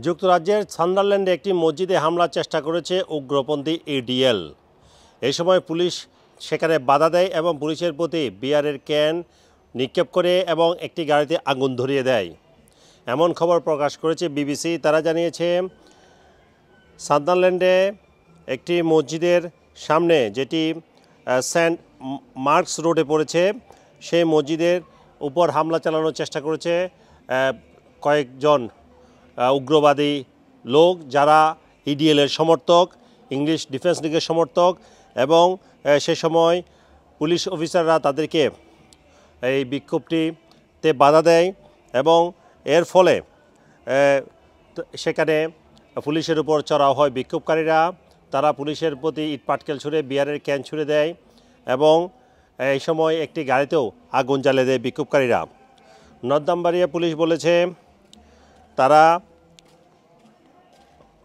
যুক্তরাজ্যের সান্দারল্যান্ডে একটি মসজিদে হামলার চেষ্টা করেছে উগ্রপন্থী এডিএল। এই সময় পুলিশ সেখানে বাধা দেয় এবং পুলিশের প্রতি বিয়ারের ক্যান নিক্ষেপ করে এবং একটি গাড়িতে আগুন ধরিয়ে দেয়। এমন খবর প্রকাশ করেছে বিবিসি। তারা জানিয়েছে সান্দারল্যান্ডে একটি মসজিদের সামনে, যেটি সেন্ট মার্কস রোডে পড়েছে, সেই মসজিদের উপর হামলা চালানোর চেষ্টা করেছে কয়েকজন উগ্রবাদী লোক, যারা ইডিএলের সমর্থক, ইংলিশ ডিফেন্স লিগের সমর্থক, এবং সে সময় পুলিশ অফিসাররা তাদেরকে এই বিক্ষোভটিতে বাধা দেয় এবং এর ফলে সেখানে পুলিশের উপর চড়াও হয় বিক্ষোভকারীরা। তারা পুলিশের প্রতি ইট পাটকেল ছুঁড়ে, বিয়ারের ক্যান ছুঁড়ে দেয় এবং এই সময় একটি গাড়িতেও আগুন জ্বালিয়ে দেয় বিক্ষোভকারীরা। নর্দাম্বারিয়া পুলিশ বলেছে তারা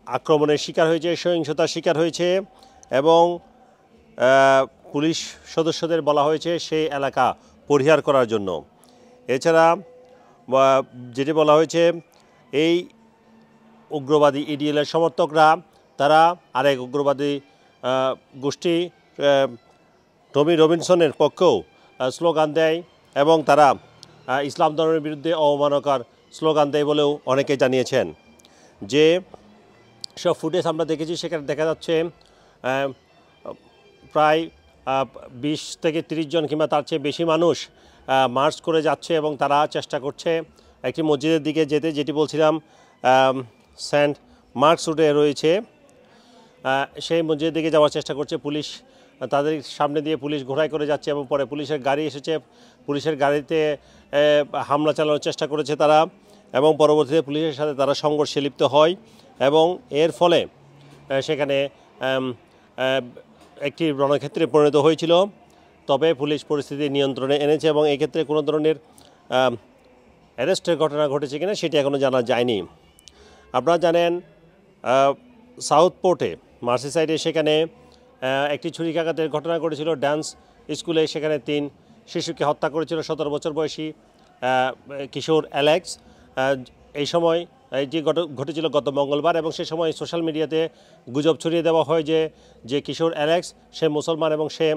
আক্রমণের শিকার হয়েছে, সহিংসতার শিকার হয়েছে এবং পুলিশ সদস্যদের বলা হয়েছে সেই এলাকা পরিহার করার জন্য। এছাড়া যেটি বলা হয়েছে, এই উগ্রবাদী ইডিএলের সমর্থকরা তারা আরেক উগ্রবাদী গোষ্ঠী টমি রবিনসনের পক্ষেও স্লোগান দেয় এবং তারা ইসলাম ধর্মের বিরুদ্ধে অবমাননাকর স্লোগান দেয় বলেও অনেকে জানিয়েছেন। যে সব ফুটেজ আমরা দেখেছি সেখানে দেখা যাচ্ছে প্রায় 20 থেকে 30 জন কিংবা তার চেয়ে বেশি মানুষ মার্চ করে যাচ্ছে এবং তারা চেষ্টা করছে একটি মসজিদের দিকে যেতে, যেটি বলছিলাম সেন্ট মার্কস রোডে রয়েছে। সেই মসজিদের দিকে যাওয়ার চেষ্টা করছে পুলিশ, তাদের সামনে দিয়ে পুলিশ ঘোড়ায় করে যাচ্ছে এবং পরে পুলিশের গাড়ি এসেছে, পুলিশের গাড়িতে হামলা চালানোর চেষ্টা করেছে তারা এবং পরবর্তীতে পুলিশের সাথে তারা সংঘর্ষে লিপ্ত হয় এবং এর ফলে সেখানে একটি রণক্ষেত্রে পরিণত হয়েছিল। তবে পুলিশ পরিস্থিতি নিয়ন্ত্রণে এনেছে এবং এই ক্ষেত্রে কোনো ধরনের অ্যারেস্টের ঘটনা ঘটেছে কিনা সেটি এখনও জানা যায়নি। আপনারা জানেন সাউথ পোর্টে, মার্সিসাইডে, সেখানে একটি ছুরিকাঘাতের ঘটনা ঘটেছিল ডান্স স্কুলে। সেখানে 3 শিশুকে হত্যা করেছিল 17 বছর বয়সী কিশোর অ্যালেক্স। এই সময় এটি ঘটেছিল গত মঙ্গলবার এবং সে সময় সোশ্যাল মিডিয়াতে গুজব ছড়িয়ে দেওয়া হয় যে কিশোর অ্যালেক্স সে মুসলমান এবং সে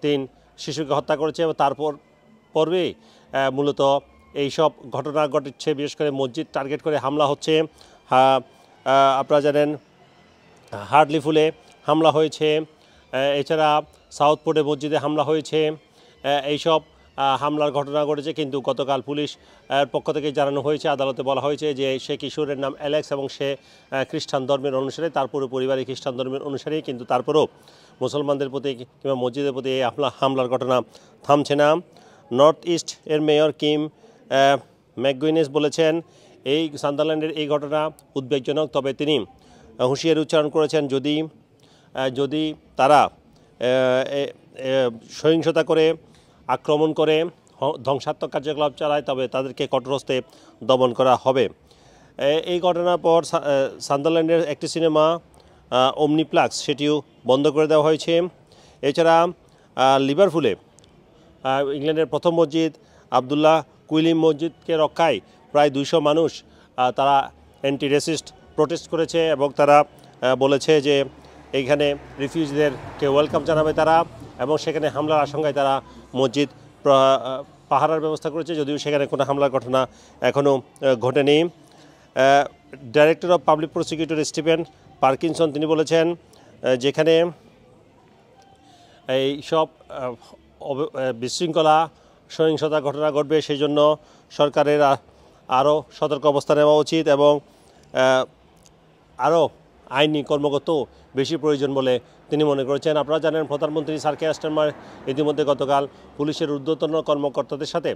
3 শিশুকে হত্যা করেছে এবং তারপর পর্বেই মূলত এইসব ঘটনা ঘটছে। বিশেষ করে মসজিদ টার্গেট করে হামলা হচ্ছে। আপনারা জানেন হার্ডলিফুলে হামলা হয়েছে, এছাড়া সাউথ পোর্টে মসজিদে হামলা হয়েছে। এইসব হামলার ঘটনা ঘটেছে, কিন্তু গতকাল পুলিশ পক্ষ থেকে জানানো হয়েছে, আদালতে বলা হয়েছে যে সে কিশোরের নাম অ্যালেক্স এবং সে খ্রিস্টান ধর্মের অনুসারী, তার পুরো পরিবারই খ্রিস্টান ধর্মের অনুসারী, কিন্তু তারপরেও মুসলমানদের প্রতি কিংবা মসজিদের প্রতি এই হামলার ঘটনা থামছে না। নর্থ ইস্ট এর মেয়র কিম ম্যাকগুইনেস বলেছেন এই সান্দারল্যান্ডের এই ঘটনা উদ্বেগজনক, তবে তিনি হুঁশিয়ারি উচ্চারণ করেছেন যদি তারা সহিংসতা করে, আক্রমণ করে, ধ্বংসাত্মক কার্যকলাপ চালায় তবে তাদেরকে কঠোরহস্তে দমন করা হবে। এই ঘটনার পর সান্দারল্যান্ডের একটি সিনেমা ওমনিপ্লাক্স সেটিও বন্ধ করে দেওয়া হয়েছে। এছাড়া লিভারপুলে ইংল্যান্ডের প্রথম মসজিদ আবদুল্লাহ কুইলিম মসজিদকে রক্ষায় প্রায় 200 মানুষ তারা অ্যান্টি রেসিস্ট প্রোটেস্ট করেছে এবং তারা বলেছে যে এইখানে রিফিউজিদেরকে ওয়েলকাম জানাবে তারা, এবং সেখানে হামলার আশঙ্কায় তারা মসজিদ পাহারার ব্যবস্থা করেছে, যদিও সেখানে কোনো হামলার ঘটনা এখনও ঘটেনি। Director of public prosecutor Stephen Parkinson তিনি বলেছেন যেখানে এই সব বিশৃঙ্খলা সহিংসতা ঘটনা ঘটবে সেই জন্য সরকারের আরও সতর্ক অবস্থা নেওয়া উচিত এবং আরও আইনি কর্মকর্তা বেশি প্রয়োজন বলে তিনি মনে করেছেন। আপনারা জানেন প্রধানমন্ত্রী স্যার কেয়ার স্টারমার ইতিমধ্যে গতকাল পুলিশের ঊর্ধ্বতন কর্মকর্তাদের সাথে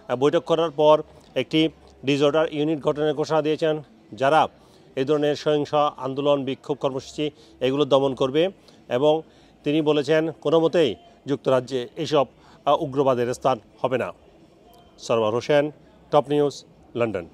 বৈঠক করার পর একটি ডিসঅর্ডার ইউনিট গঠনের ঘোষণা দিয়েছেন, যারা এই ধরনের সহিংস আন্দোলন, বিক্ষোভ কর্মসূচি এগুলো দমন করবে এবং তিনি বলেছেন কোনো মতেই যুক্তরাজ্যে এইসব উগ্রবাদের স্থান হবে না। Sarwar Hossain, top news, London.